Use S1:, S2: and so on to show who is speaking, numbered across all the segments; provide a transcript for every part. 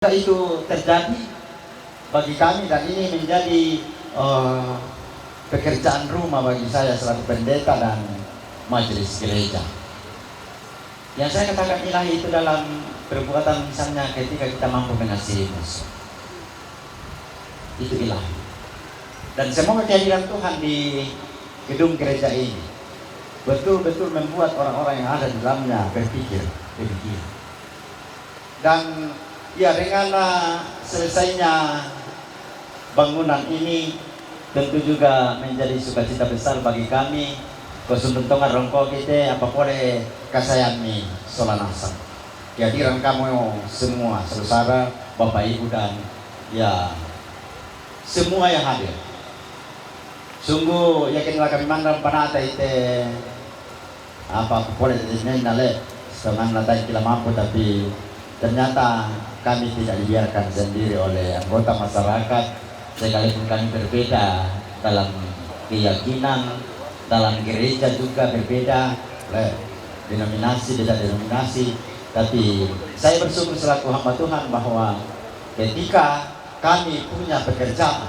S1: itu terjadi bagi kami, dan ini menjadi pekerjaan rumah bagi saya selaku pendeta dan majelis gereja. Yang saya katakan ilahi itu dalam perbuatan, misalnya ketika kita mampu mengasihi musuh, itu ilahi. Dan semoga kehadiran Tuhan di gedung gereja ini betul-betul membuat orang-orang yang ada di dalamnya berpikir demikian. Dan ya, dengan selesainya bangunan ini tentu juga menjadi sukacita besar bagi kami. Kosuntuntungan rongko kita apa boleh kasayani solanasa. Kehadiran kamu semua saudara, Bapak Ibu dan ya semua yang hadir. Sungguh yakinlah kami mandang panata ite apa boleh ini nale semangat tadi kita mampu, tapi ternyata kami tidak dibiarkan sendiri oleh anggota masyarakat, sekalipun kami berbeda dalam keyakinan, dalam gereja juga berbeda, denominasi beda denominasi, tapi saya bersyukur selaku hamba Tuhan bahwa ketika kami punya pekerjaan,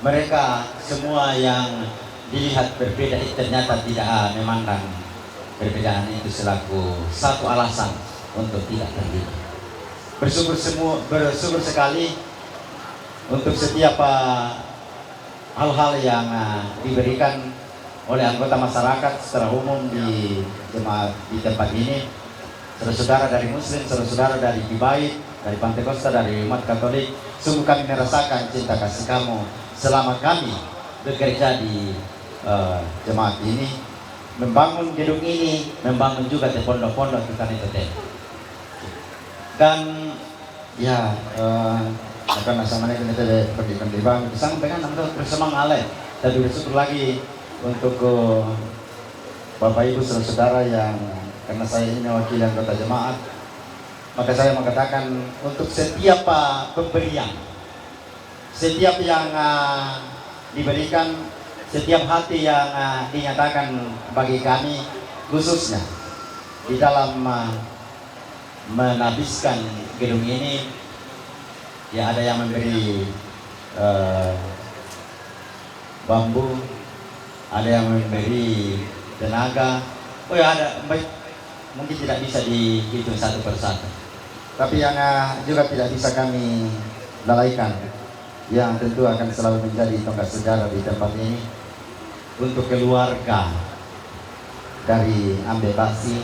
S1: mereka semua yang dilihat berbeda itu ternyata tidak memandang perbedaan itu selaku satu alasan untuk tidak terlibat. Bersyukur sekali untuk setiap hal-hal yang diberikan oleh anggota masyarakat secara umum di tempat ini, saudara-saudara dari Muslim, saudara-saudara dari Bibait, dari Pantai Kosta, dari umat Katolik. Sungguh kami merasakan cinta kasih kamu selama kami bekerja di jemaat ini, membangun gedung ini, membangun juga di pondok-pondok kita itu. Dan ya karena sama kita pergi ke bang sampai kan bersemang alay. Tapi bersyukur lagi untuk Bapak Ibu saudara yang, karena saya ini mewakili anggota jemaat, maka saya mengatakan untuk setiap pemberian, setiap yang diberikan, setiap hati yang dinyatakan bagi kami, khususnya di dalam menabiskan gedung ini, ya ada yang memberi bambu, ada yang memberi tenaga, oh ya ada, baik, mungkin tidak bisa dihitung satu persatu, tapi yang juga tidak bisa kami lalaikan, yang tentu akan selalu menjadi tonggak sejarah di tempat ini, untuk keluarga dari Ambe Basi,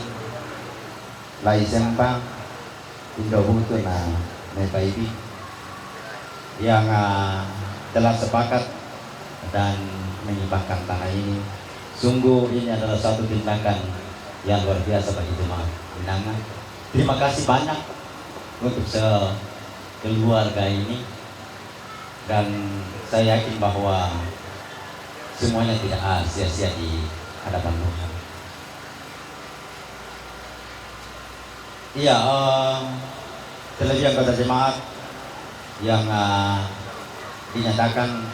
S1: Lai Sempang, Indo Butu na Mepaibi, yang telah sepakat dan menyibahkan tanah ini. Sungguh ini adalah satu tindakan yang luar biasa bagi jemaat Binangan. Terima kasih banyak untuk keluarga ini, dan saya yakin bahwa semuanya tidak sia-sia di hadapan Tuhan. Iya, terlebih anggota jemaat yang dinyatakan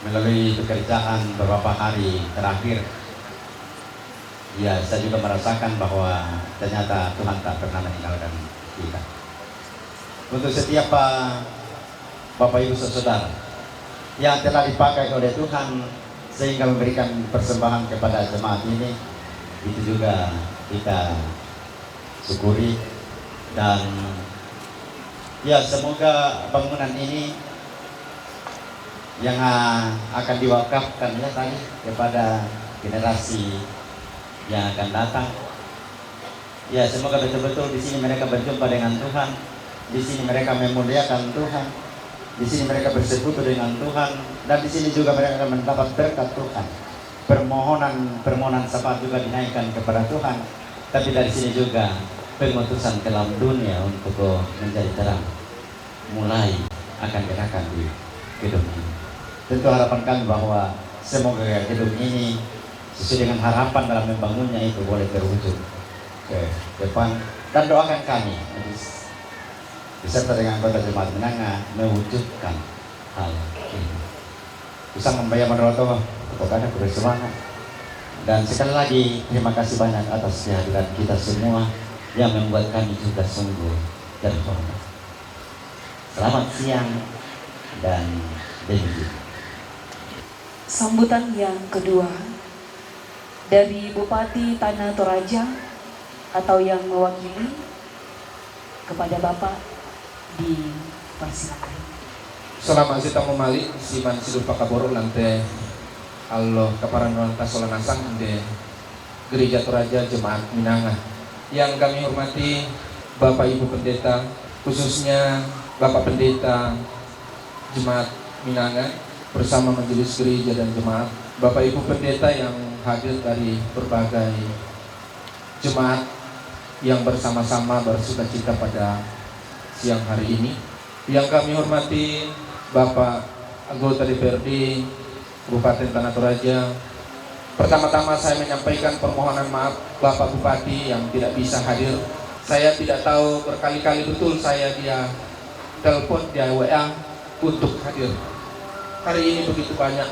S1: melalui pekerjaan beberapa hari terakhir, ya saya juga merasakan bahwa ternyata Tuhan tak pernah meninggalkan kita. Untuk setiap Bapak Ibu saudara yang telah dipakai oleh Tuhan sehingga memberikan persembahan kepada jemaat ini, itu juga kita syukuri. Dan ya semoga bangunan ini yang akan diwakafkan ya tadi kepada generasi yang akan datang, ya semoga betul-betul di sini mereka berjumpa dengan Tuhan, di sini mereka memuliakan Tuhan, di sini mereka bersekutu dengan Tuhan, dan di sini juga mereka akan mendapat berkat Tuhan. Permohonan syafaat juga dinaikkan kepada Tuhan, tapi dari sini juga pengutusan ke dalam dunia untuk menjadi terang mulai akan gerakan di gedung ini. Tentu harapan kami bahwa semoga gedung ini sesuai dengan harapan dalam membangunnya itu boleh terwujud ke depan, dan doakan kami beserta dengan anggota jemaat Binangan mewujudkan hal ini. Bisa membayar meneroto pokoknya bersemangat. Dan sekali lagi terima kasih banyak atas kehadiran kita semua yang membuat kami juga sungguh terhormat. Selamat siang dan demikian.
S2: Sambutan yang kedua dari Bupati Tanah Toraja atau yang mewakili kepada Bapak dipersilakan.
S3: Selamat sita memali siman sidu pakaboro lante Allah kaparan nuanta solanasang de Gereja Toraja Jemaat Minanga. Yang kami hormati Bapak Ibu Pendeta, khususnya Bapak Pendeta Jemaat Minanga bersama Majelis Gereja dan Jemaat, Bapak Ibu Pendeta yang hadir dari berbagai jemaat yang bersama-sama bersukacita pada siang hari ini. Yang kami hormati Bapak anggota DPRD Kabupaten Tanah Toraja. Pertama-tama saya menyampaikan permohonan maaf Bapak Bupati yang tidak bisa hadir. Saya tidak tahu, berkali-kali betul saya dia telepon, dia WA untuk hadir. Hari ini begitu banyak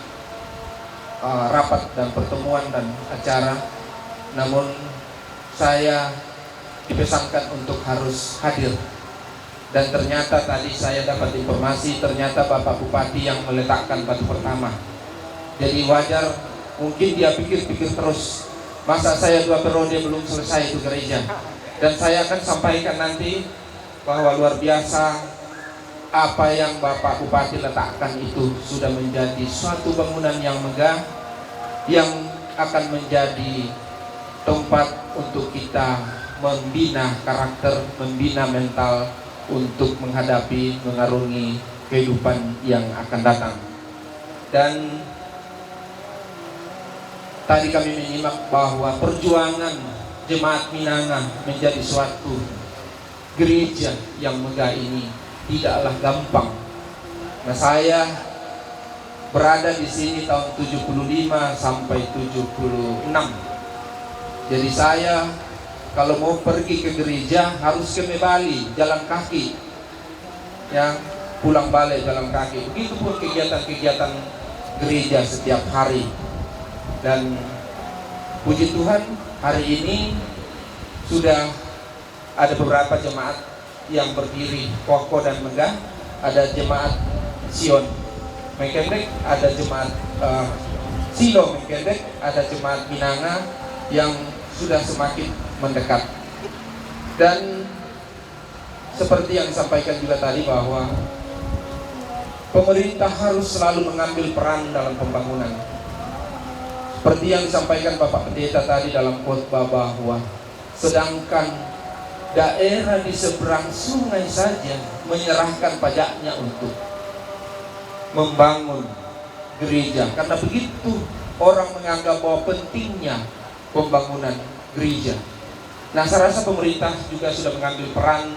S3: rapat dan pertemuan dan acara, namun saya dipesankan untuk harus hadir. Dan ternyata tadi saya dapat informasi, ternyata Bapak Bupati yang meletakkan batu pertama. Jadi wajar, mungkin dia pikir-pikir terus, masa saya 2 periode belum selesai itu gereja. Dan saya akan sampaikan nanti bahwa luar biasa apa yang Bapak Bupati letakkan itu sudah menjadi suatu bangunan yang megah, yang akan menjadi tempat untuk kita membina karakter, membina mental untuk menghadapi, mengarungi kehidupan yang akan datang. Dan tadi kami menyimak bahwa perjuangan Jemaat Minanga menjadi suatu gereja yang megah ini tidaklah gampang. Nah, saya berada di sini tahun 75 sampai 76. Jadi saya kalau mau pergi ke gereja harus ke Bali, jalan kaki, ya, pulang balik jalan kaki. Begitupun kegiatan-kegiatan gereja setiap hari. Dan puji Tuhan, hari ini sudah ada beberapa jemaat yang berdiri kokoh dan megah. Ada jemaat Sion Mekendek, ada jemaat Silo Mekendek, ada jemaat Minanga yang sudah semakin mendekat. Dan seperti yang disampaikan juga tadi bahwa pemerintah harus selalu mengambil peran dalam pembangunan. Seperti yang disampaikan Bapak Pendeta tadi dalam khotbah bahwa sedangkan daerah di seberang sungai saja menyerahkan pajaknya untuk membangun gereja, karena begitu orang menganggap bahwa pentingnya pembangunan gereja. Nah, saya rasa pemerintah juga sudah mengambil peran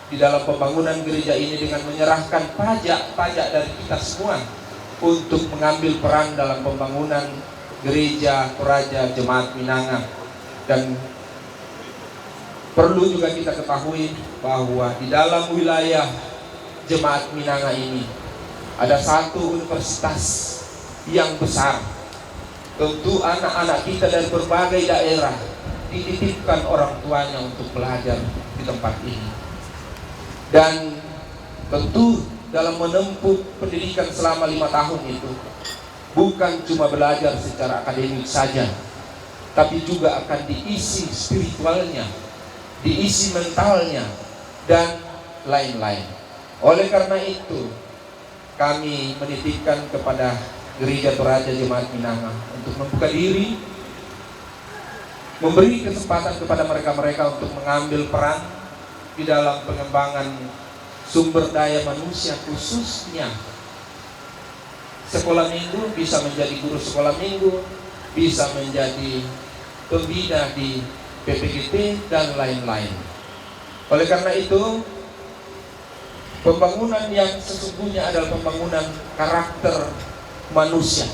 S3: di dalam pembangunan gereja ini dengan menyerahkan pajak dari kita semua untuk mengambil peran dalam pembangunan Gereja Toraja Jemaat Minanga. Dan perlu juga kita ketahui bahwa di dalam wilayah Jemaat Minanga ini ada satu universitas yang besar. Tentu anak-anak kita dari berbagai daerah dititipkan orang tuanya untuk belajar di tempat ini. Dan tentu dalam menempuh pendidikan selama 5 tahun itu bukan cuma belajar secara akademik saja, tapi juga akan diisi spiritualnya, diisi mentalnya, dan lain-lain. Oleh karena itu, kami menitipkan kepada Gereja Toraja Jemaat Minanga untuk membuka diri, memberi kesempatan kepada mereka-mereka untuk mengambil peran di dalam pengembangan sumber daya manusia, khususnya sekolah minggu, bisa menjadi guru sekolah minggu, bisa menjadi pembina di PPGT dan lain-lain. Oleh karena itu, pembangunan yang sesungguhnya adalah pembangunan karakter manusia.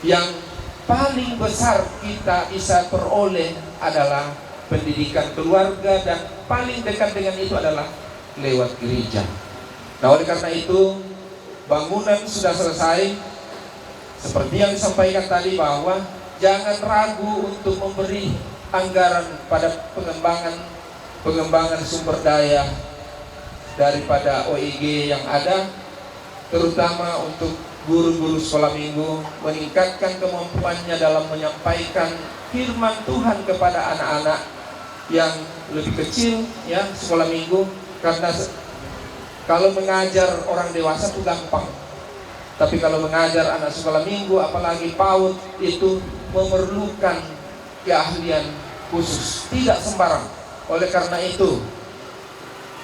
S3: Yang paling besar kita bisa peroleh adalah pendidikan keluarga, dan paling dekat dengan itu adalah lewat gereja. Nah, oleh karena itu, bangunan sudah selesai. Seperti yang disampaikan tadi bahwa jangan ragu untuk memberi anggaran pada pengembangan sumber daya daripada OIG yang ada, terutama untuk guru-guru sekolah minggu, meningkatkan kemampuannya dalam menyampaikan firman Tuhan kepada anak-anak yang lebih kecil, ya, sekolah minggu. Karena kalau mengajar orang dewasa itu gampang, tapi kalau mengajar anak sekolah minggu, apalagi PAUD, itu memerlukan keahlian khusus, tidak sembarang. Oleh karena itu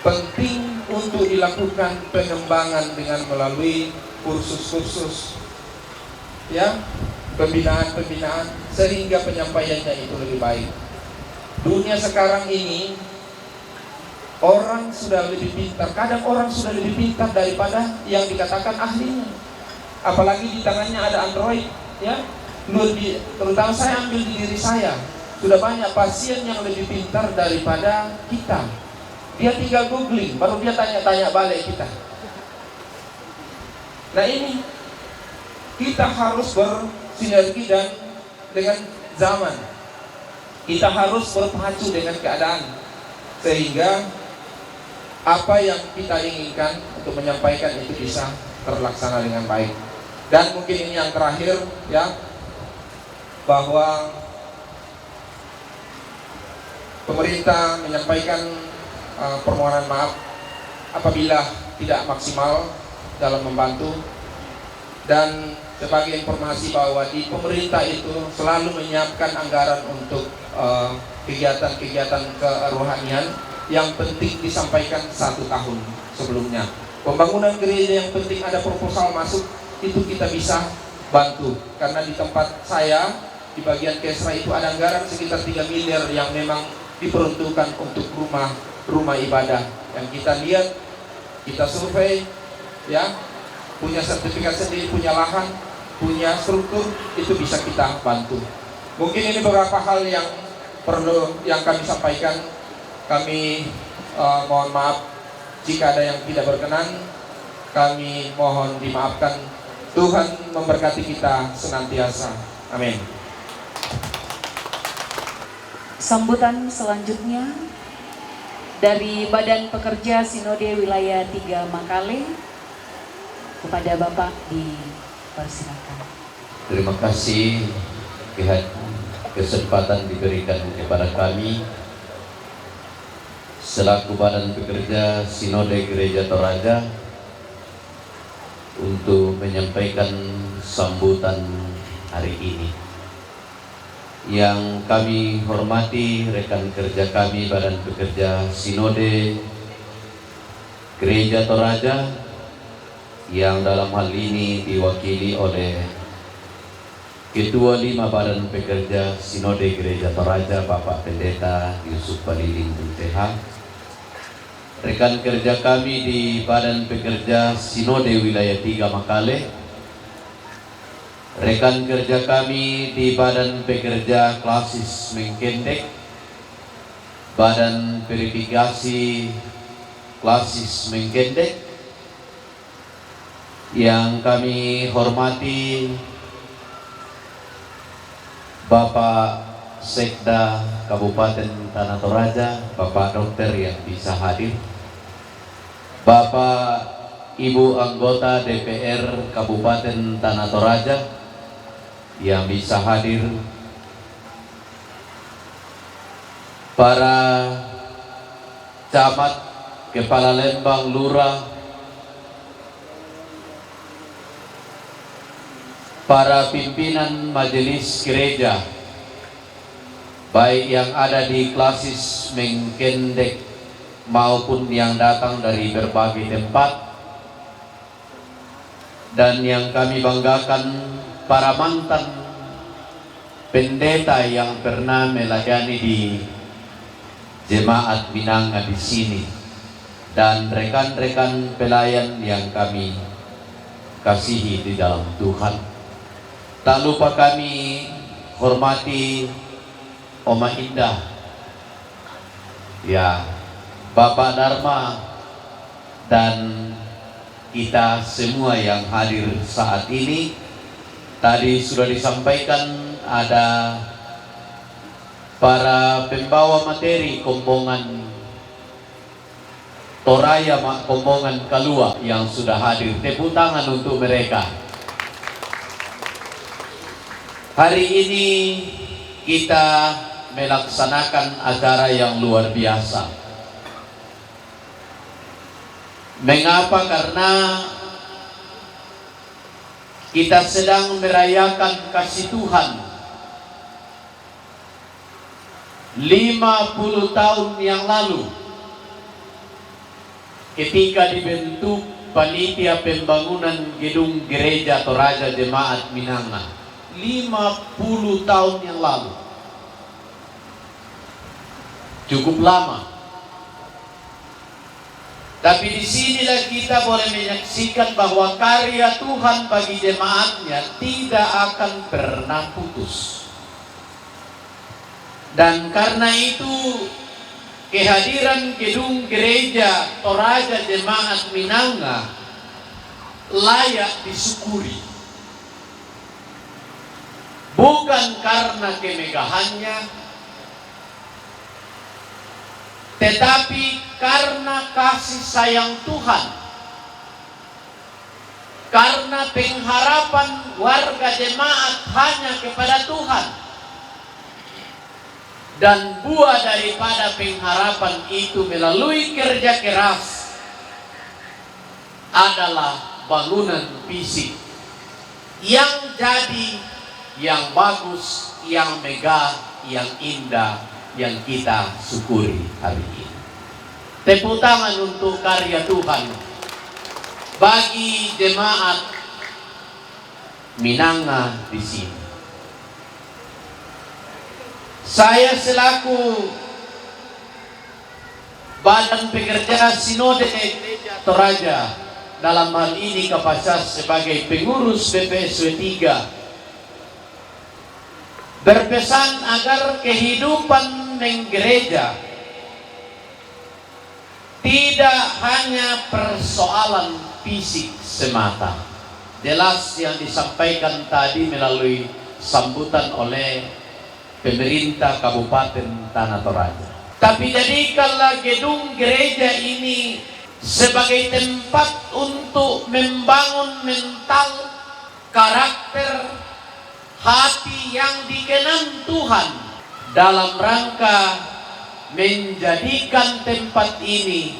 S3: penting untuk dilakukan pengembangan dengan melalui kursus-kursus, ya, pembinaan-pembinaan, sehingga penyampaiannya itu lebih baik. Dunia sekarang ini orang sudah lebih pintar, kadang orang sudah lebih pintar daripada yang dikatakan ahlinya. Apalagi di tangannya ada Android, ya. Terutama saya ambil di diri saya, sudah banyak pasien yang lebih pintar daripada kita. Dia tinggal googling, baru dia tanya-tanya balik kita. Nah, ini kita harus bersinergi dan dengan zaman. Kita harus berpacu dengan keadaan, sehingga apa yang kita inginkan untuk menyampaikan itu bisa terlaksana dengan baik. Dan mungkin ini yang terakhir, ya, bahwa pemerintah menyampaikan permohonan maaf apabila tidak maksimal dalam membantu. Dan sebagai informasi bahwa di pemerintah itu selalu menyiapkan anggaran untuk kegiatan-kegiatan kerohanian yang penting disampaikan 1 tahun sebelumnya. Pembangunan gereja yang penting ada proposal masuk, itu kita bisa bantu. Karena di tempat saya, di bagian Kesra itu ada anggaran sekitar 3 miliar yang memang diperuntukkan untuk rumah ibadah. Yang kita lihat, kita survei, ya, punya sertifikat sendiri, punya lahan, punya struktur, itu bisa kita bantu. Mungkin ini beberapa hal yang perlu yang kami sampaikan. Kami mohon maaf jika ada yang tidak berkenan. Kami mohon dimaafkan. Tuhan memberkati kita senantiasa. Amin.
S2: Sambutan selanjutnya dari Badan Pekerja Sinode Wilayah 3 Makale, kepada Bapak dipersilakan.
S4: Terima kasih kesempatan diberikan kepada kami selaku Badan Pekerja Sinode Gereja Toraja untuk menyampaikan sambutan hari ini. Yang kami hormati rekan kerja kami Badan Pekerja Sinode Gereja Toraja, yang dalam hal ini diwakili oleh Ketua 5 Badan Pekerja Sinode Gereja Toraja, Bapak Pendeta Yusuf Paliling Bunteha. Rekan kerja kami di Badan Pekerja Sinode Wilayah 3 Makale, rekan kerja kami di Badan Pekerja Klasis Mengkendek, Badan Verifikasi Klasis Mengkendek, yang kami hormati Bapak Sekda Kabupaten Tanah Toraja, Bapak Dokter yang bisa hadir, Bapak Ibu anggota DPR Kabupaten Tanah Toraja yang bisa hadir, para camat, kepala lembang, lurah, para pimpinan majelis gereja, baik yang ada di Klasis Mengkendek maupun yang datang dari berbagai tempat, dan yang kami banggakan para mantan pendeta yang pernah melayani di Jemaat Minanga di sini, dan rekan-rekan pelayan yang kami kasihi di dalam Tuhan. Tak lupa kami hormati Oma Indah, ya, Bapak Dharma, dan kita semua yang hadir saat ini. Tadi sudah disampaikan ada para pembawa materi kombongan Toraya Mak Kombongan Kalua yang sudah hadir. Tepuk tangan untuk mereka. Hari ini kita melaksanakan acara yang luar biasa. Mengapa? Karena kita sedang merayakan kasih Tuhan 50 tahun yang lalu, ketika dibentuk panitia pembangunan gedung gereja Toraja Jemaat Minanga. 50 tahun yang lalu. Cukup lama. Tapi disinilah kita boleh menyaksikan bahwa karya Tuhan bagi jemaatnya tidak akan pernah putus. Dan karena itu kehadiran gedung gereja Toraja Jemaat Minanga layak disyukuri. Bukan karena kemegahannya, tetapi karena kasih sayang Tuhan, karena pengharapan warga jemaat hanya kepada Tuhan. Dan buah daripada pengharapan itu melalui kerja keras adalah bangunan fisik yang jadi, yang bagus, yang megah, yang indah, yang kita syukuri hari ini. Tepuk tangan untuk karya Tuhan bagi jemaat Minanga di sini. Saya selaku Badan Pekerja Sinode Gereja Toraja, dalam hal ini Kapasas sebagai pengurus BPSW 3, berpesan agar kehidupan menggereja tidak hanya persoalan fisik semata. Jelas yang disampaikan tadi melalui sambutan oleh pemerintah Kabupaten Tanah Toraja. Tapi jadikanlah gedung gereja ini sebagai tempat untuk membangun mental, karakter, hati yang dikenal Tuhan, dalam rangka menjadikan tempat ini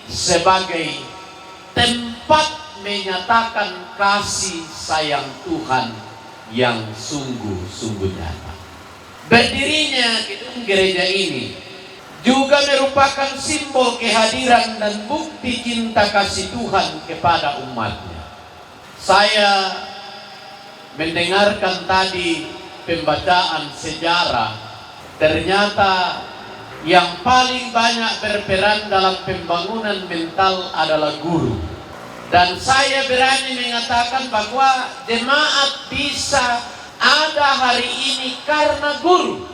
S4: sebagai tempat menyatakan kasih sayang Tuhan yang sungguh-sungguh nyata. Berdirinya gedung gereja ini juga merupakan simbol kehadiran dan bukti cinta kasih Tuhan kepada umatnya. Saya mendengarkan tadi pembacaan sejarah, ternyata yang paling banyak berperan dalam pembangunan mental adalah guru. Dan saya berani mengatakan bahwa jemaat bisa ada hari ini karena guru.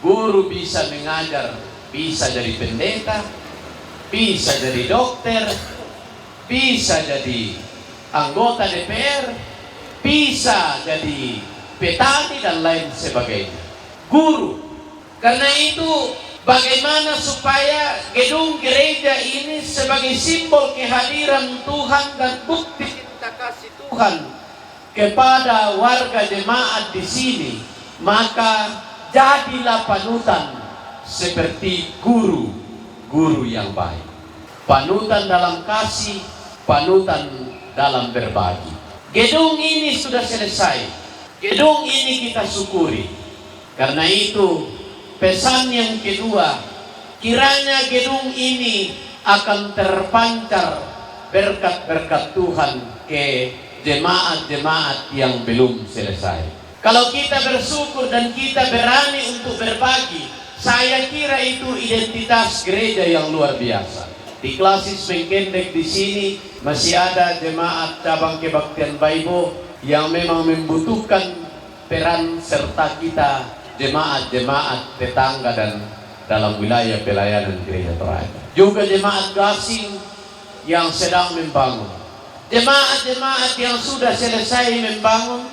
S4: Guru bisa mengajar, bisa jadi pendeta, bisa jadi dokter, bisa jadi anggota DPR, bisa jadi petani dan lain sebagainya. Guru. Karena itu bagaimana supaya gedung gereja ini sebagai simbol kehadiran Tuhan dan bukti cinta kasih Tuhan kepada warga jemaat di sini, maka jadilah panutan seperti guru yang baik. Panutan dalam kasih, panutan dalam berbagi. Gedung ini sudah selesai. Gedung ini kita syukuri. Karena itu pesan yang kedua, kiranya gedung ini akan terpancar berkat-berkat Tuhan ke jemaat-jemaat yang belum selesai. Kalau kita bersyukur dan kita berani untuk berbagi, saya kira itu identitas gereja yang luar biasa. Di Klasis Mengkendek di sini masih ada jemaat cabang kebaktian Baibo yang memang membutuhkan peran serta kita jemaat-jemaat tetangga dan dalam wilayah pelayanan gereja Toraja. Juga jemaat Gasing yang sedang membangun. Jemaat-jemaat yang sudah selesai membangun,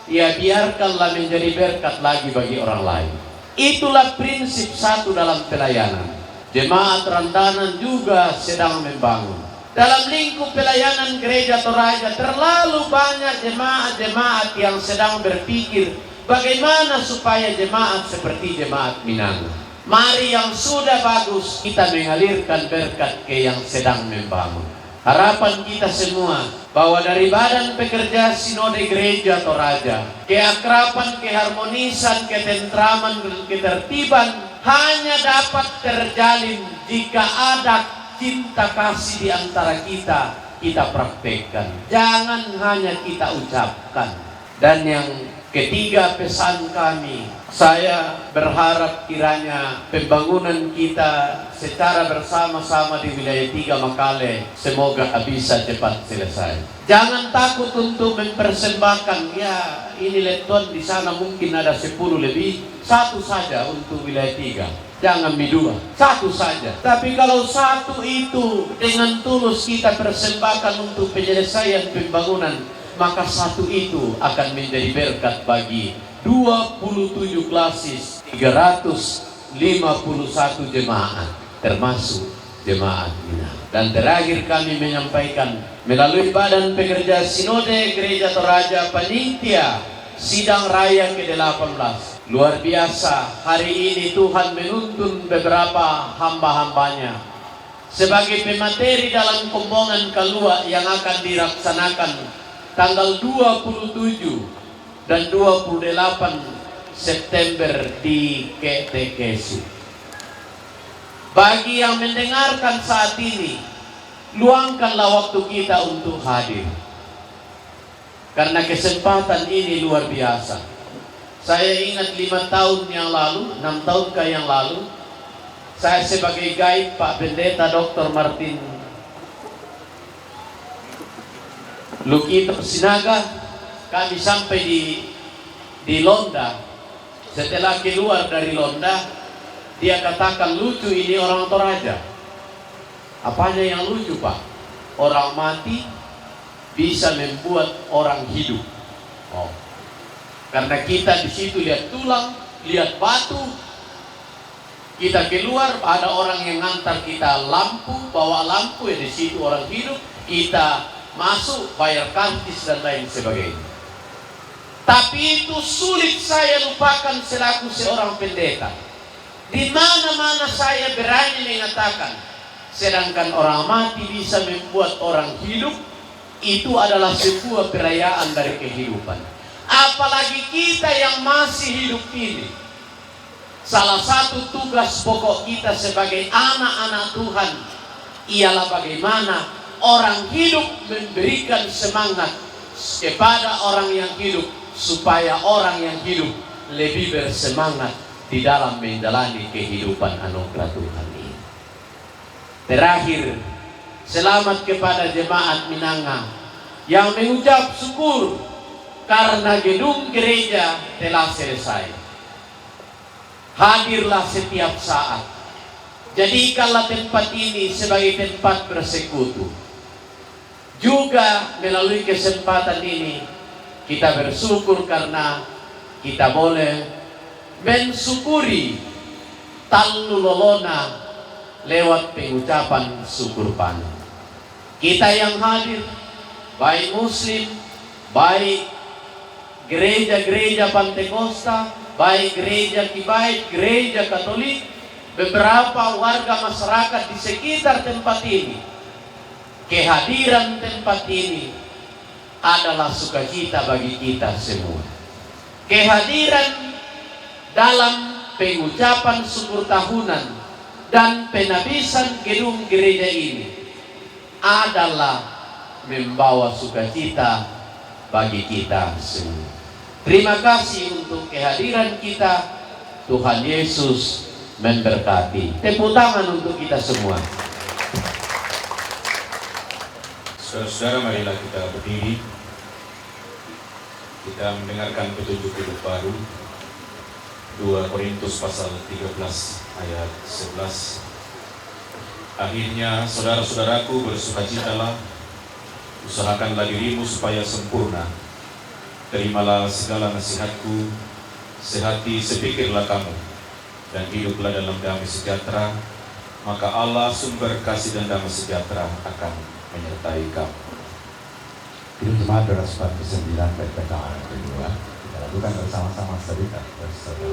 S4: ya biarkanlah menjadi berkat lagi bagi orang lain. Itulah prinsip satu dalam pelayanan. Jemaat Randanan juga sedang membangun. Dalam lingkup pelayanan Gereja Toraja terlalu banyak jemaat-jemaat yang sedang berpikir bagaimana supaya jemaat seperti jemaat Minanga. Mari yang sudah bagus kita mengalirkan berkat ke yang sedang membangun. Harapan kita semua bahwa dari Badan Pekerja Sinode Gereja Toraja, keakraban, keharmonisan, ketentraman, dan ketertiban hanya dapat terjalin jika ada cinta kasih di antara kita praktekkan. Jangan hanya kita ucapkan. Dan yang ketiga pesan kami, saya berharap kiranya pembangunan kita secara bersama-sama di wilayah 3 Makale semoga bisa cepat selesai. Jangan takut untuk mempersembahkan, ya ini Leton di sana mungkin ada 10 lebih, 1 saja untuk wilayah 3. Jangan dua, 1 saja. Tapi kalau 1 itu dengan tulus kita persembahkan untuk penyelesaian pembangunan, maka 1 itu akan menjadi berkat bagi 27 klasis, 351 jemaat, termasuk jemaat Minang. Dan terakhir kami menyampaikan melalui Badan Pekerja Sinode Gereja Toraja panitia Sidang Raya ke-18. Luar biasa, hari ini Tuhan menuntun beberapa hamba-hambanya sebagai pemateri dalam Kombongan Kalua yang akan dilaksanakan tanggal 27 dan 28 September di KTKSU. Bagi yang mendengarkan saat ini, luangkanlah waktu kita untuk hadir. Karena kesempatan ini luar biasa. Saya ingat 5 tahun yang lalu, 6 tahun yang lalu, saya sebagai guide Pak Pendeta Dr. Martin Lukito Sinaga, kami sampai di Londa. Setelah keluar dari Londa, dia katakan, lucu ini orang Toraja. Apanya yang lucu, Pak? Orang mati bisa membuat orang hidup. Oh. Karena kita di situ lihat tulang, lihat batu. Kita keluar, ada orang yang ngantar kita lampu, bawa lampu, ya di situ orang hidup. Kita masuk, bayar kartis dan lain sebagainya. Tapi itu sulit saya lupakan selaku seorang pendeta. Di mana-mana saya berani mengatakan, sedangkan orang mati bisa membuat orang hidup, itu adalah sebuah perayaan dari kehidupan. Apalagi kita yang masih hidup ini. Salah satu tugas pokok kita sebagai anak-anak Tuhan ialah bagaimana orang hidup memberikan semangat kepada orang yang hidup, supaya orang yang hidup lebih bersemangat di dalam menjalani kehidupan anugerah Tuhan ini. Terakhir, selamat kepada jemaat Minanga yang mengucap syukur karena gedung gereja telah selesai. Hadirlah setiap saat. Jadikanlah tempat ini sebagai tempat bersekutu. Juga melalui kesempatan ini kita bersyukur karena kita boleh mensyukuri Tallu Lolona lewat pengucapan syukur panen. Kita yang hadir, baik Muslim, baik gereja-gereja Pantekosta, baik gereja Kibait, gereja Katolik, beberapa warga masyarakat di sekitar tempat ini, kehadiran tempat ini adalah sukacita bagi kita semua. Kehadiran dalam pengucapan syukur tahunan dan penabisan gedung gereja ini adalah membawa sukacita bagi kita semua. Terima kasih untuk kehadiran kita. Tuhan Yesus memberkati. Tepuk tangan untuk kita semua.
S5: Saudara-saudara, marilah kita berdiri. Kita mendengarkan petunjuk hidup baru. 2 Korintus pasal 13 ayat 11. Akhirnya, saudara-saudaraku, bersukacitalah, usahakanlah dirimu supaya sempurna. Terimalah segala nasihatku, sehati sepikirlah kamu, dan hiduplah dalam damai sejahtera maka Allah sumber kasih dan damai sejahtera akan menyertai kamu.
S1: Itu cuma 249 PPKM kedua. Kita lakukan bersama-sama serikat bersama.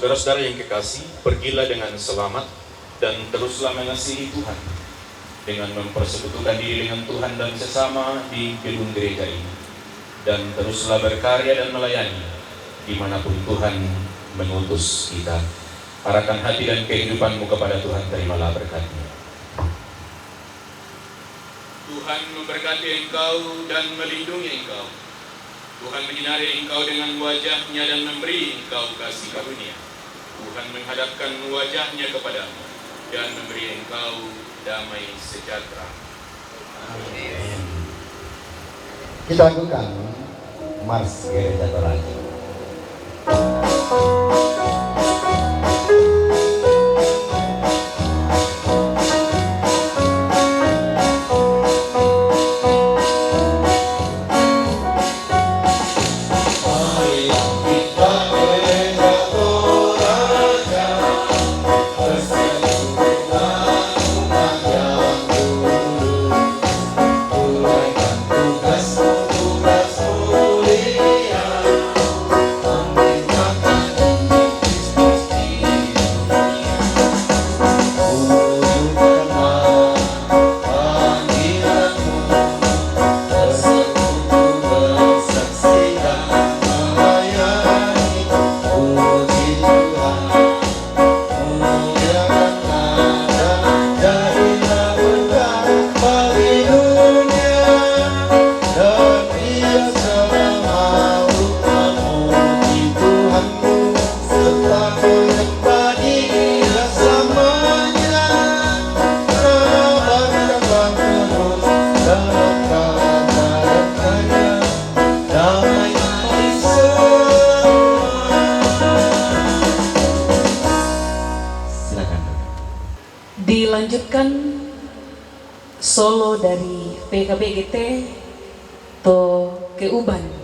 S5: Saudara-saudara yang kekasih, pergilah dengan selamat dan teruslah mengasihi Tuhan dengan mempersekutukan diri dengan Tuhan dan sesama di gedung gereja ini, dan teruslah berkarya dan melayani dimanapun Tuhan mengutus kita. Arahkan hati dan kehidupanmu kepada Tuhan, terimalah berkat-Nya. Tuhan memberkati engkau dan melindungi engkau. Tuhan menyinari engkau dengan wajah-Nya dan memberi engkau kasih karunia. Tuhan menghadapkan wajah-Nya kepadamu dan memberi engkau damai sejahtera.
S1: Amin. Kita lakukan Mars Gereja Toraja.
S2: Dilanjutkan solo dari PKBGT to Keuban.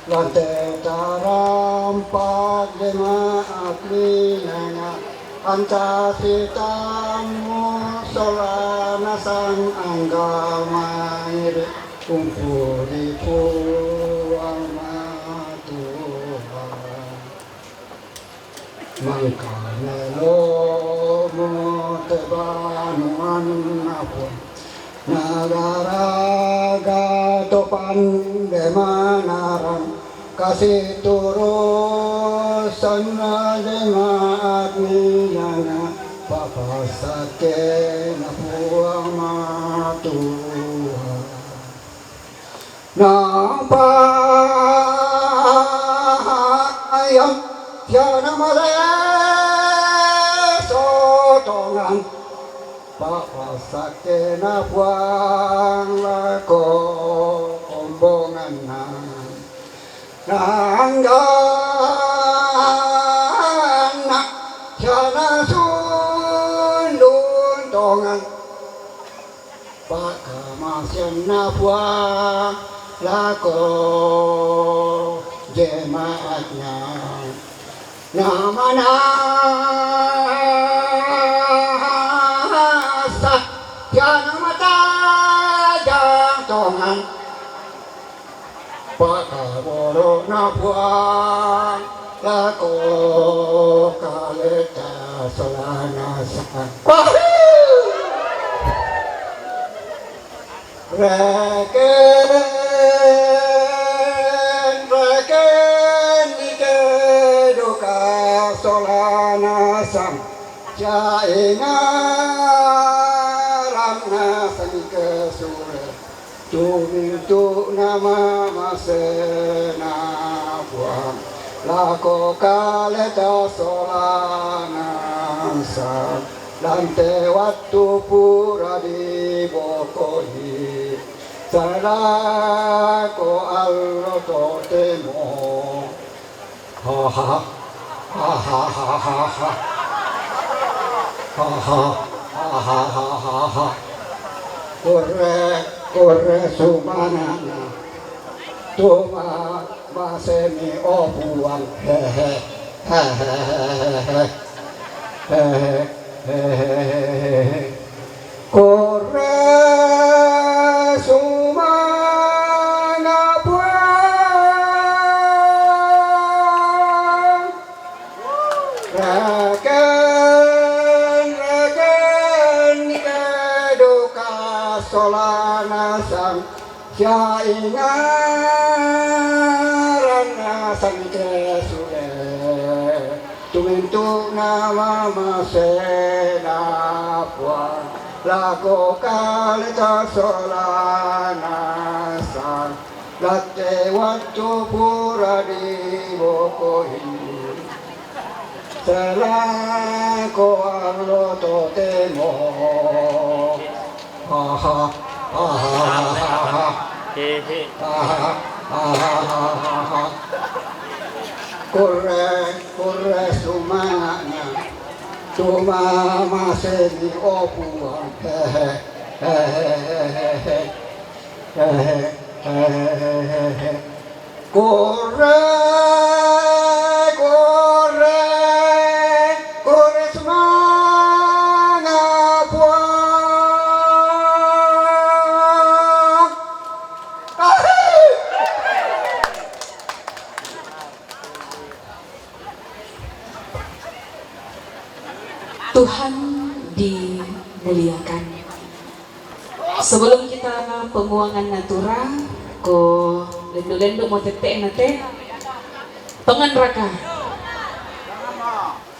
S6: Lante taram padema akminana antasitammu solana sang anggamai kumpuli puama Tuhan mangkane lo mo tebanuan apun Nagara gatopan demanaran kasih turus sana jemaat niyana papasake na puang matuha napayam tiana malaya sotongan papasake na puang lako ombongan na Nanggana Jana sundun tongan Pakamasyan na buang lako jemaatnya Namana sa Jana mata jang tongan Pakaboro na buang lako kaleta solana sa Reken ikeduka solana sang Jaingaram na sang kesure Tumintu nama masena buang Lako kaleta solana sang Lante waktu pura di bokohi Salako allo totemo Ha ha ha ha ha ha ha Ha ha ha ha ha ha ha Korre sumanana Tuma masemi opuan Hehe Hehe Hehe Korre sumana puan Reken keduka solana sang Syaingaran sang kesule Tumintu nama masena puan Lako kaleta solana sang Latte waktu pura di bokohi Selako allo totemo Ha ha ha ha ha ha Korre sumana Tuma maseni opuan Korre sumana puan
S2: Tuhan dimuliakan. Sebelum kita pembuangan natura, ko lendo-lendo mau tete nate, pengen raka.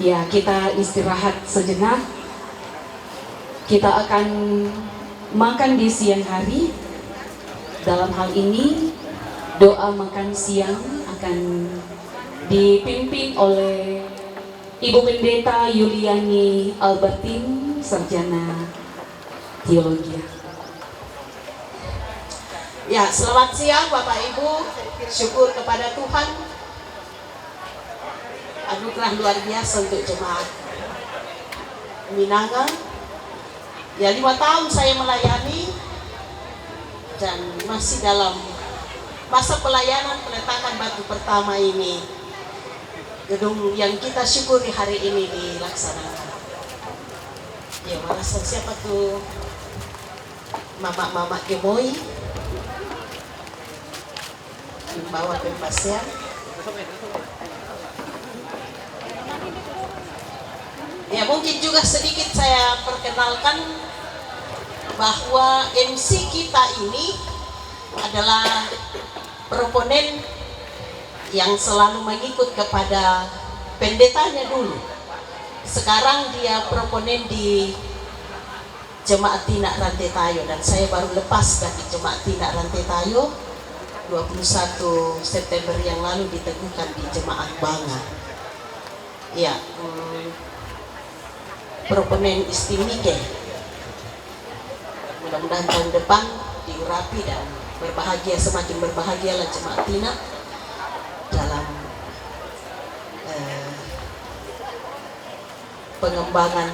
S2: Ya, kita istirahat sejenak. Kita akan makan di siang hari. Dalam hal ini, doa makan siang akan dipimpin oleh Ibu Pendeta Yuliani Albertin, Sarjana Teologi.
S7: Ya, selamat siang Bapak Ibu. Syukur kepada Tuhan. Anugerah luar biasa untuk jemaat Minanga. Ya, 5 tahun saya melayani dan masih dalam masa pelayanan peletakan batu pertama ini. Gedung yang kita syukuri hari ini dilaksanakan. Ya, merasa siapa tuh mama-mama gemoy membawa pempasnya. Ya, mungkin juga sedikit saya perkenalkan bahwa MC kita ini adalah proponen yang selalu mengikut kepada pendetanya dulu. Sekarang dia proponen di Jemaat Tinak Rantetayo, dan saya baru lepas dari Jemaat Tinak Rantetayo 21 September yang lalu diteguhkan di Jemaat Banga. Ya, proponen istimike. Mudah-mudahan tahun depan diurapi dan berbahagia, semakin berbahagialah Jemaat Tinak dalam pengembangan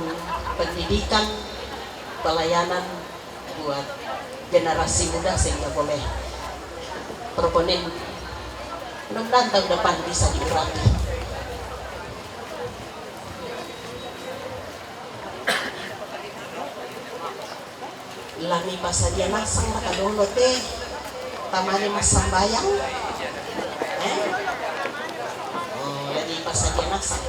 S7: pendidikan, pelayanan buat generasi muda, sehingga boleh proponen mudah-mudahan tahun depan bisa diurapi. Lami pasadia nasang nakadolo teh tamani mas sambayang lagi pasadia nasang.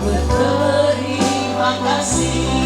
S7: Berterima kasih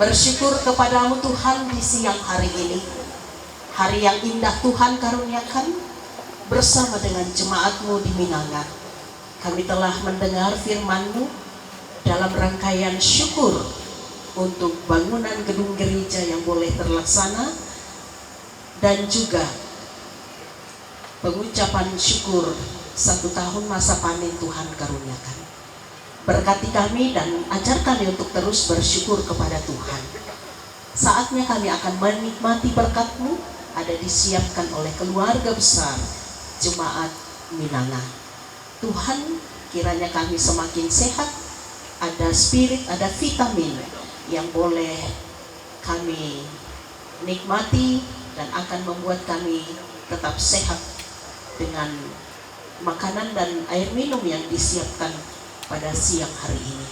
S7: Bersyukur kepadamu Tuhan di siang hari ini, hari yang indah Tuhan karuniakan bersama dengan jemaat-Mu di Minanga. Kami telah mendengar firman-Mu dalam rangkaian syukur untuk bangunan gedung gereja yang boleh terlaksana, dan juga pengucapan syukur 1 tahun masa panen Tuhan karuniakan. Berkati kami dan ajar kami untuk terus bersyukur kepada Tuhan. Saatnya kami akan menikmati berkat-Mu ada disiapkan oleh keluarga besar Jemaat Minanga. Tuhan, kiranya kami semakin sehat, ada spirit, ada vitamin yang boleh kami nikmati dan akan membuat kami tetap sehat dengan makanan dan air minum yang disiapkan pada siang hari ini.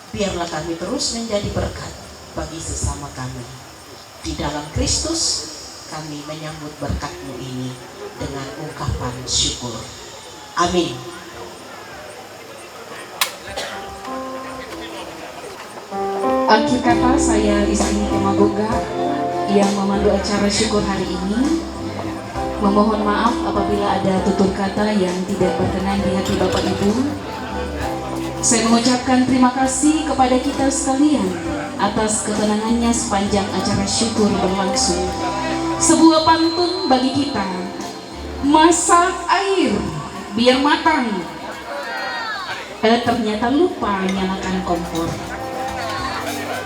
S7: Biarlah kami terus menjadi berkat bagi sesama kami. Di dalam Kristus kami menyambut berkat-Mu ini dengan ungkapan syukur. Amin.
S2: Akhir kata, saya Istri Temagoga yang memandu acara syukur hari ini memohon maaf apabila ada tutur kata yang tidak berkenan di hati Bapak Ibu. Saya mengucapkan terima kasih kepada kita sekalian atas ketenangannya sepanjang acara syukur berlangsung. Sebuah pantun bagi kita, masak air biar matang, ternyata lupa nyalakan kompor.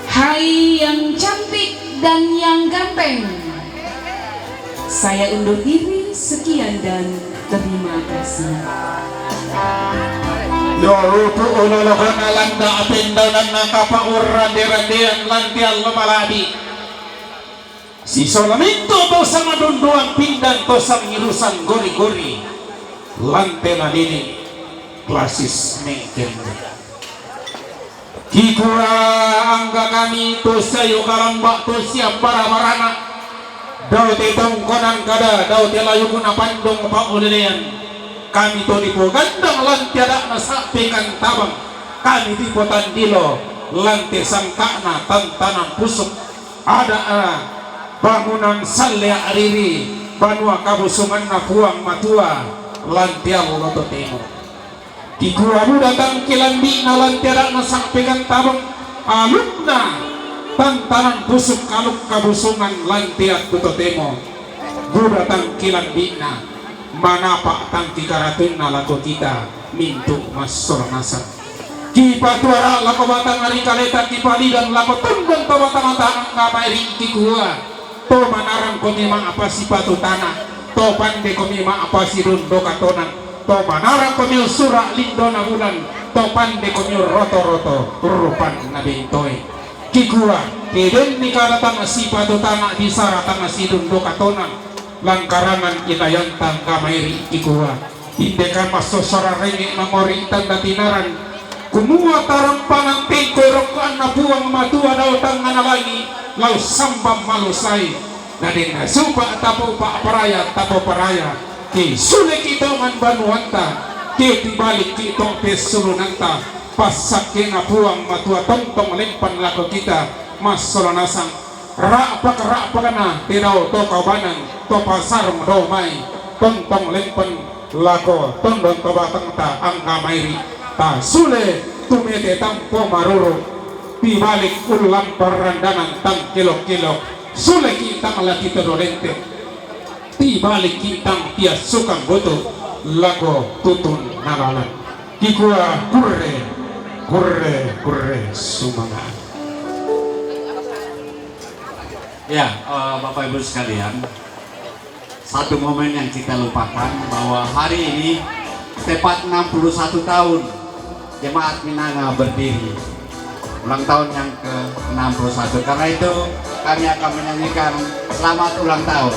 S2: Hai yang cantik dan yang ganteng, saya undur diri, sekian dan terima kasih.
S3: Yorutu ululuhana landa apindanan nakapaurra dirandian lantian lumaladi si solamento to sama dondoan pindang to sang irusan gori-gori lantena nini klasis mengken kikura angga kami to sayo kalambak to siap para marana daw te tongkonan kada daw te layukun apandong pa ulilean kami to dipo gandang lantiada na sapekan tabang kami dipo tandilo lantai sangkana tantanang pusuk ada bangunan salya ariri banua kabusungan na puang matua lantiang uloto temo kikuramu datang kilambi na lantiada na sapekan tabang alumna tantanang pusuk kaluk kabusungan lantiat tuto temo budatang kilambi na manapa tang tikaratun na lago kita mintu masor nasan ki patuara lako batang ari kaleta ki pali dan lako tundang to batang-batang ngapairi ki kuha to manarang ko mima apa si patu tanah to pande ko mima apa si rundo katonan to manarang ko mil sura lindo na bulan to pande ko mil roto-roto rupan na bentoy ki kuha kiden ni kadatang si patu tanah di saratang si rundo katonan langkarangan inayantang kamairi ki kuha indeka masosara renge mamori tanda tinaran kumua tarampangan teko rokan na buang matua daw tangan lagi lau sambam malusay na din na supa tapo pa paraya ki sulit ito man banuanta ki tibalik ki itong pesulunanta pasak ki na buang matua tongtong lempan lako kita mas solanasang rapak na tinaw to kawanan to pasar domay tongtong lempan lako tondon to batang ta ang kamairi ta sule tumete tampo maruro pibalik ulang perandanan tang kilo-kilo sule kita malaki terdolente tibalik kita tias sukang boto lago tutun nalalan kikua kurre sumangan.
S8: Ya, Bapak Ibu sekalian, satu momen yang kita lupakan bahwa hari ini tepat 61 tahun Jemaat Minanga berdiri, ulang tahun yang ke-61. Karena itu kami akan menyanyikan selamat ulang tahun.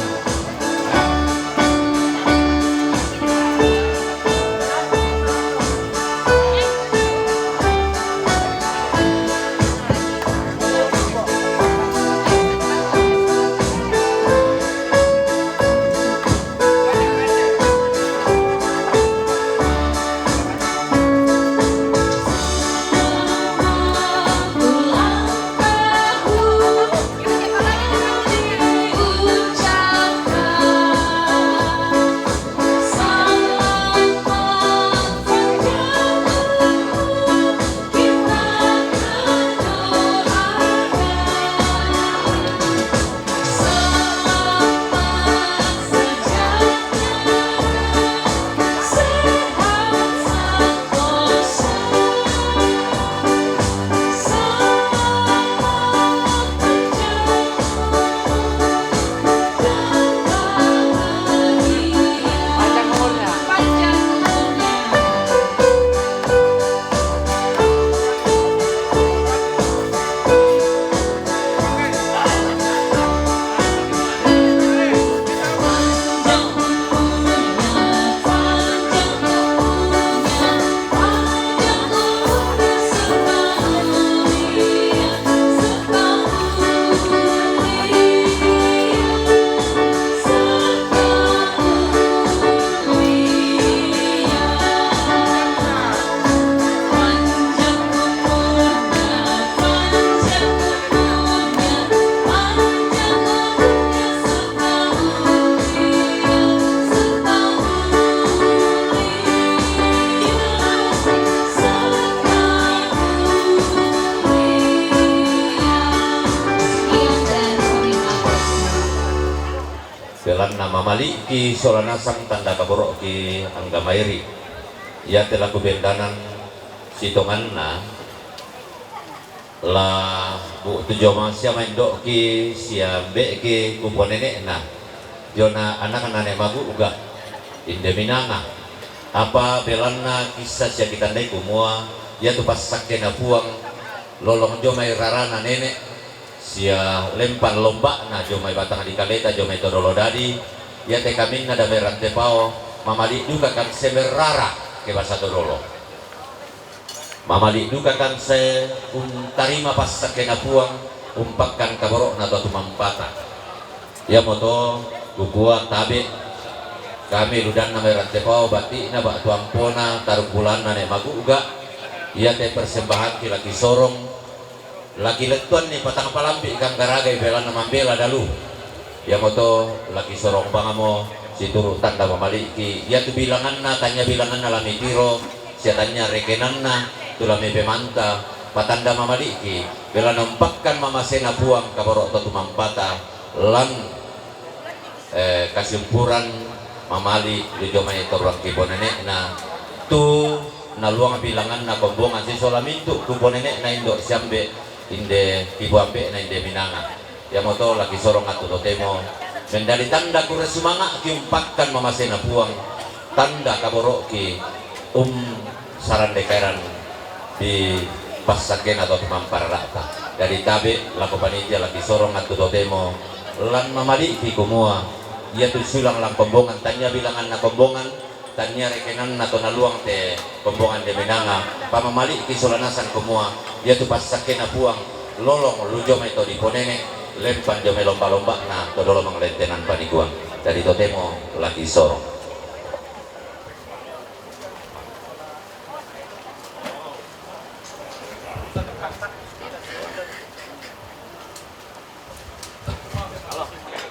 S4: Dalam nama Mali ki Solanasang tanda kaborok ki Angga Mairi ia telah kubendanan sitongan na la bu tujuh masya main dok ki siambe ki kuponene na jona anak-anak magu uga inde Minanga apa belana kisah sia kita ndai kumua ya tu pas sakena puang lolong jo mai rarana nenek sia lempar lomba na jomai batang di kaleta jomai todolo dadi ya te kami na da meran te pao mamali duka kan semerara ke bahasa todolo mamali duka kan se tarima pas sakena puang umpakkan kaborok na tu mampata ya moto kukuat tabe kami ludan na meran te pao bati na bak tuampona taruh bulan na ne magu uga ya te persembahan ki laki sorong laki letuan nih patang palampi kang garagai bela nama bela dalu ya moto laki sorong bangamo si turu tanda mamaliki ya tu bilangan na tanya bilangan na lami tiro si tanya rekenan na tu lami pemanta patanda mamaliki bela nampakkan mama sena puang kaborok tu mampata lan kasimpuran mamali di jomai torang kibo nenek na tu na luang bilangan na kombongan si solamintu kubo nenek na indo siambe inde ibu ambe na inde minanga ya moto lagi sorong atu totemo mendali tanda kure sumanga kiumpakkan mamasena puang tanda kaborok ki saran dekaran di pasaken atau mampar rata dari tabe lako panitia lagi sorong atu totemo lan mamali ki kumua ia tu sulang lang kombongan tanya bilangan na kombongan tanya rekenan na tona luang te kombongan de minanga pamamali ki solanasan kumua dia tu pas sakena puang lolong lu joma itu di ponene lempan jome lomba-lomba na todolo manglentenan panikuang dari totemo lagi sorong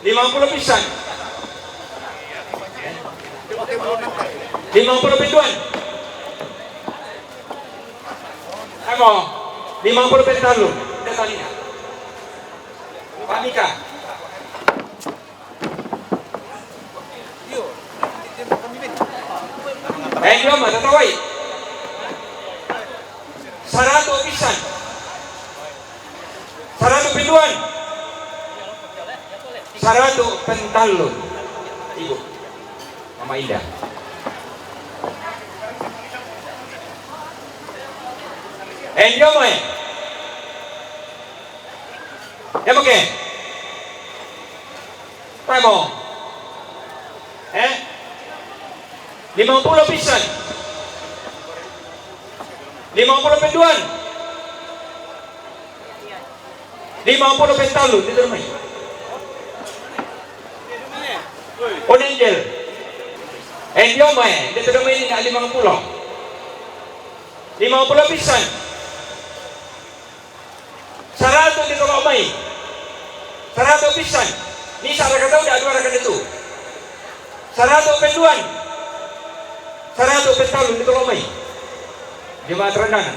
S3: $50 pisan 50 pintuan Amo 50 pentalun detalnya Pak Mika Jom tatawai 100 pisan 100 pintuan 100 pentalun Ibu Mama Indah Jom ya oke Primo 50 pisan 50 penduan 50 pentalun itu rumah Onengel Jom itu rumah ini nak 50 pisan 100 di tolong mai 100 pisan ni sarang kata udah dua rakan itu 100 penduan 100 pentalun di tolong mai jemaat rendangan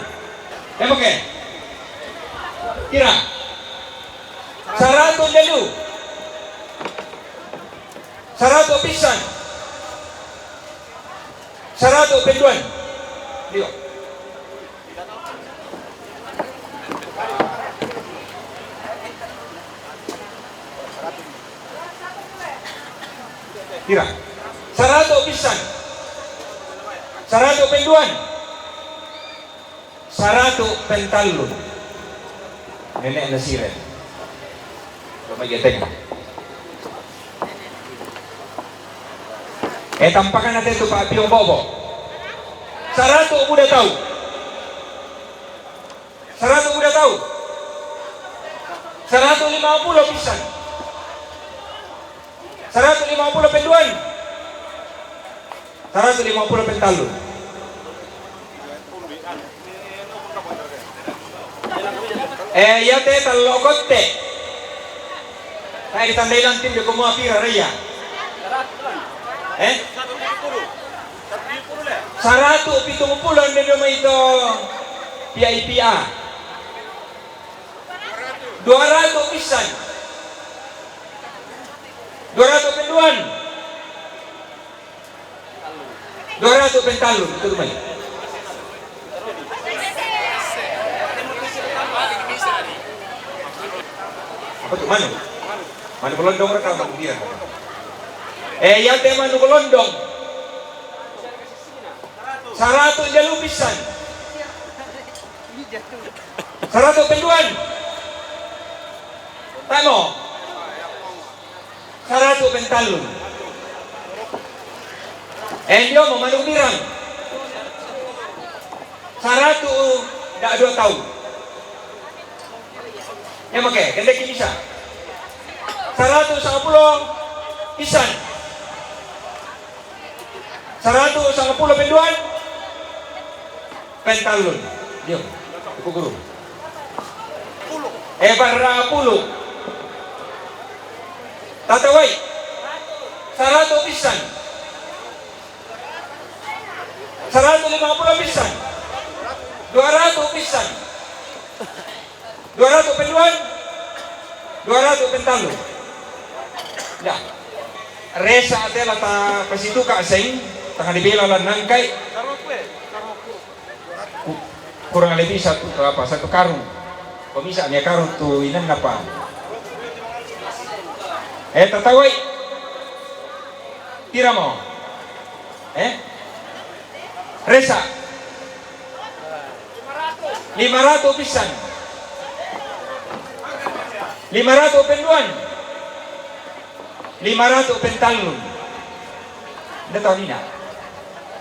S3: oke kira 100 dulu 100 pisan 100 penduan lihat kira 100 pisan 100 penduan 100 pentalun nenek nasiren coba geteng tampakan nanti itu Pak Piong Bobo 100 udah tahu 100 udah tahu 150 pisan 150 penduan 150 pentalun ya te talokote kayak ditandai lang tim di kumua pira raya 170 din naman ito PIPA 200 pisan 200 penduan 200 pentalun itu rumah apa tuh manu pelondong rekam dia ya teh manu pelondong 100 jalur pisan 100 penduan Tamo. 100 pentalon. Endio memanung dirang. 100 dak 2 tahun. Yang make, kendeki bisa. 110 pisan. 110 penduan. Pentalon. Diam. Iku guru. Barra puluh. Tatawai. 100 pisan. 150 pisan. 200 pisan. 200 penduan. 200 pentalon. Ya. Resa atela ta pasitu ka sing tengah dibela lan nangkai. Kurang lebih satu karung. Komisa nya karung tu inan apa? Tatawai. Tira mo. Resa. 500 pisan. 500 penduan. 500 pentalon. Anda tahu ni nak?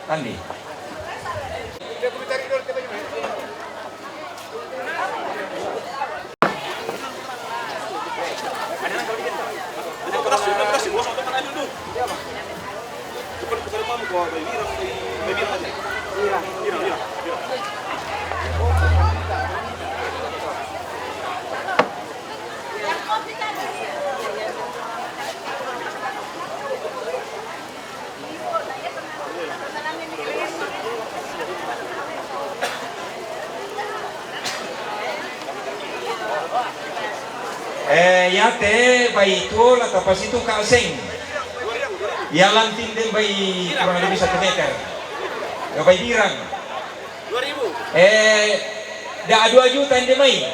S3: Tandi. Yate bayi itu lah tapas itu kaseng. Ya lantin den bayi kurang lebih 1 meter. Ya bayi dirang. 2000. Dah 2 juta yang demai.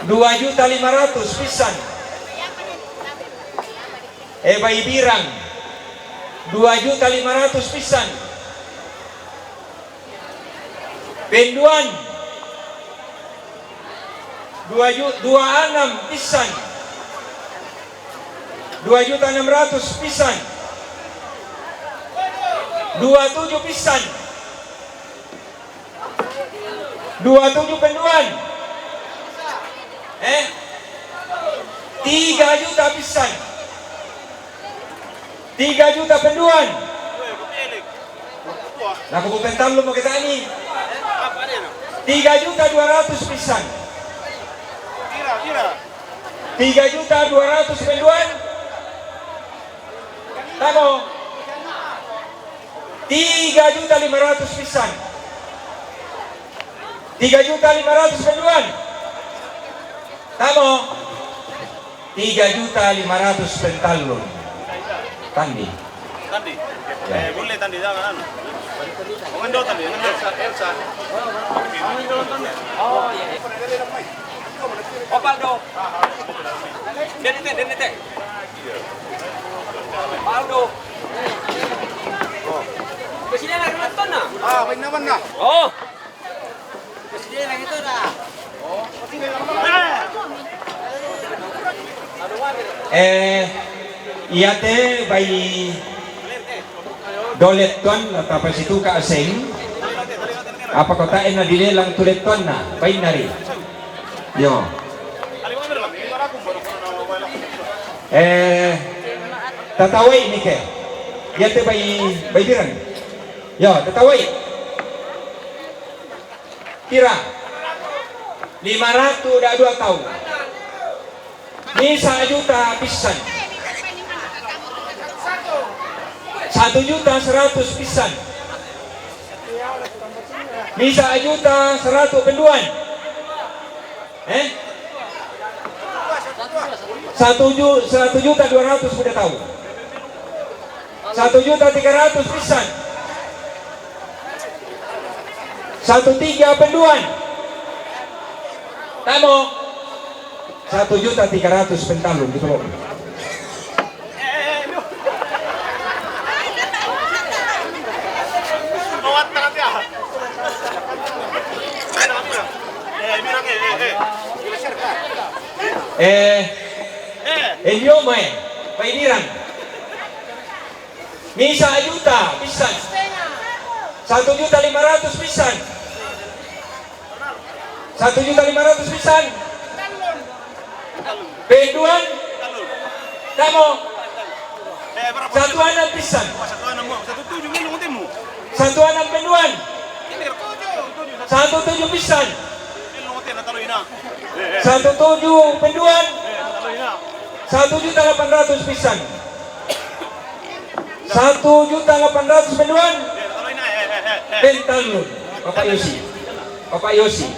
S3: 2.500.000 pisan. Bayi birang. 2.500.000 pisan. Penduan 26 pisan. 2.600.000 pisan. 27 pisan. 27 penduan. 3 juta pisan. 3 juta penduan. Nah, kubupentan lu mau kita ini. 3.200.000 pisan. 3.200.000 penduan. Tamo. 3.500.000 pisan. 3.500.000 penduan. Tamo. 3.500.000 pentalon. Tandi.
S9: Boleh tandi jangan. Mengendo tandi, Elsa. Oh iya. Opaldo. Denite. Opaldo. Presiden lagi nonton nah? Main naman na. Oh. Presiden lagi itu dah. Oh.
S3: Iate bayi dolet tuan tapos itu ka asing. Apa kota na dilelang tulet tuan na bayi nari. Yo. Tatawai ini ke. Iate bayi dirang. Yo, tatawai. Kira 500 dah 2 tahun. Ni 1 juta pisan. 1.100.000 pisan. Ni 1.100.000 penduan. 1.200.000 sudah tahu. 1.300.000 pisan. 1.3 penduan. Tamo. 1.300.000 pentalon gitu loh. Idioma paidiran. Misa juta pisan. 1.500.000 pisan. 1.500.000 pisan. Penduan. Kamu. 1.6 pisan. 1.6 penduan. 1.7 pisan. 1.7 penduan. 1.800.000 pisan. 1.800.000 penduan. Pentalun. Bapak Yosi. Bapak Yosi.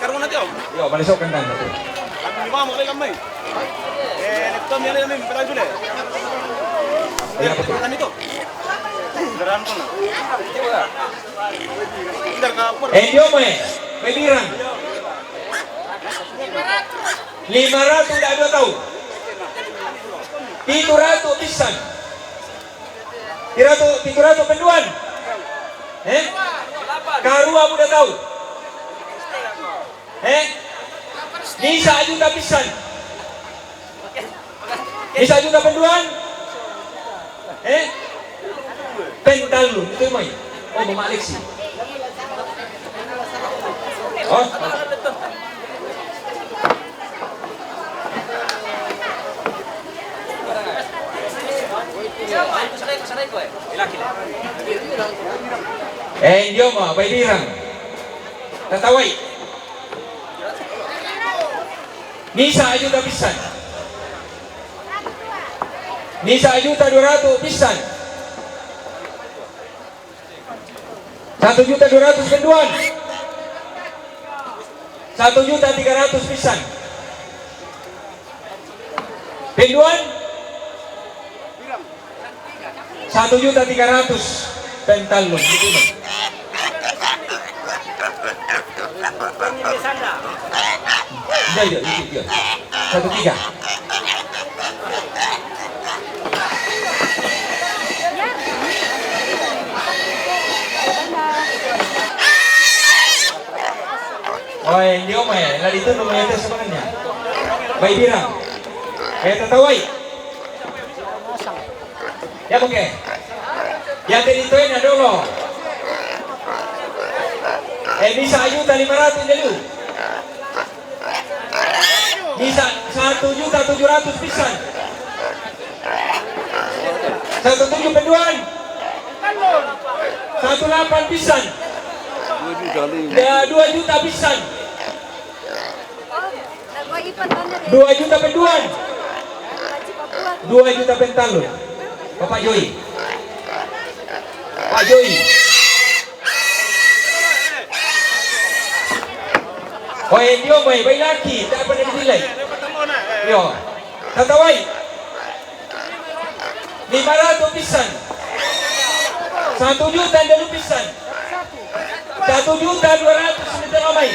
S9: Karung nanti om.
S3: Yo, balisok kandang.
S9: Lima mau kami. Tom yang ini berapa dulu?
S3: Ayo apa tuh?
S9: Kan itu. Beran pun. Tidak ngapur.
S3: Idioma paidiran. 500 tidak 2 tahun. 300 pisan. 300 penduan. Karua udah tahu. Nisa juta pisan. Nisa juta penduan. Pental lu itu mah. Oh, Mama Alexi. Oh. Idioma paidiran. Tatawai. Nisa juta pisan. Nisa juta 200 pisan. 1.200.000 penduan. 1.300.000 pisan. Penduan 1.300.000 pentalun gitu mah. Iya. 1.3. Oh, idioma lah itu namanya sebenarnya. Baik bilang. Tatawai. Ya oke. Yang dituin dulu. Bisa juta 500 dulu. Bisa 1.700.000 pisan. 1.7 penduan. 1.8 pisan. 2 juta pisan. 2 juta penduan. 2 juta pentalun. Bapak Joy. Pak Joy. Oh, dia baik lagi, tak pernah dinilai. Yo, tatawai. 500 pisan. 1 juta dulu pisan. 1.200.000 sebentar ramai.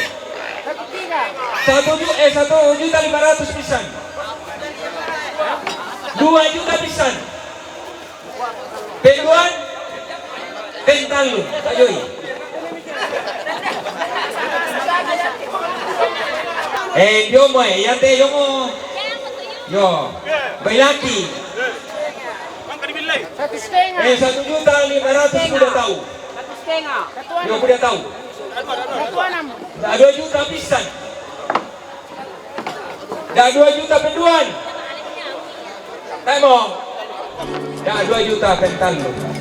S3: 1.500.000 pisan. 2 juta pisan. Penduan. Pentalun, Pak Joy. Yo mo ya te yo mo. Yo. Baik lagi. 1.500.000 sudah tahu. Yo sudah tahu. 2 juta pisan. 2 juta penduan. Temo. 2 juta pentalun.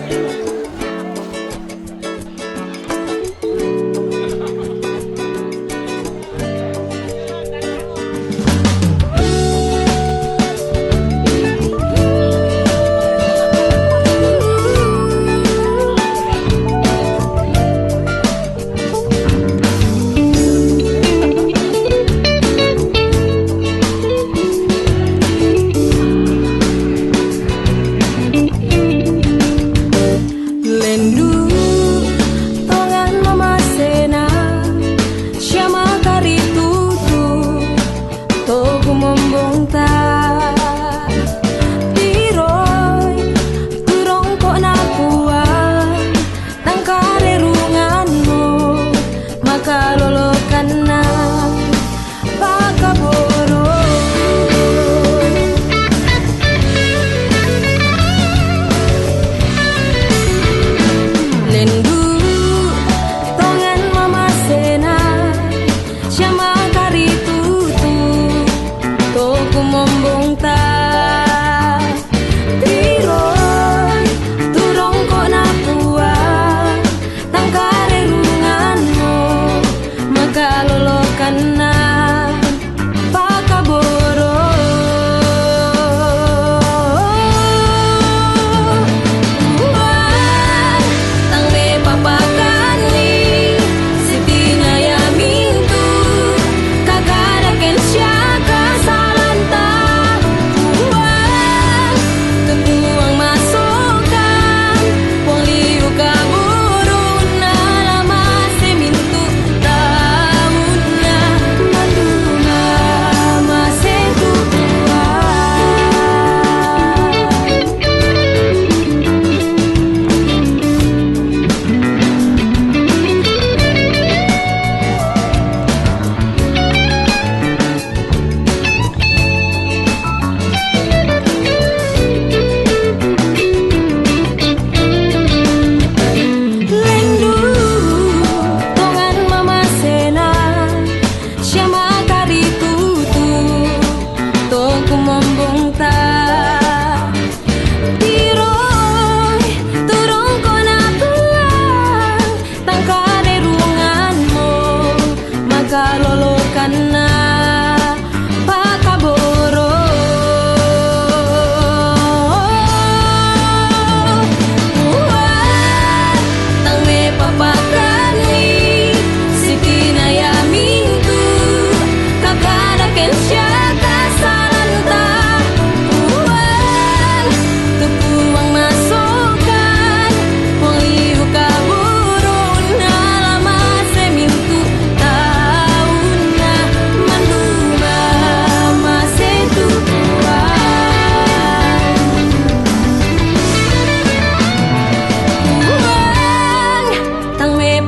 S10: Kalolo kana pakaboro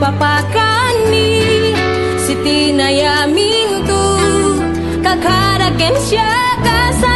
S10: papakani Siti na yamin tu kakara ken siya kasama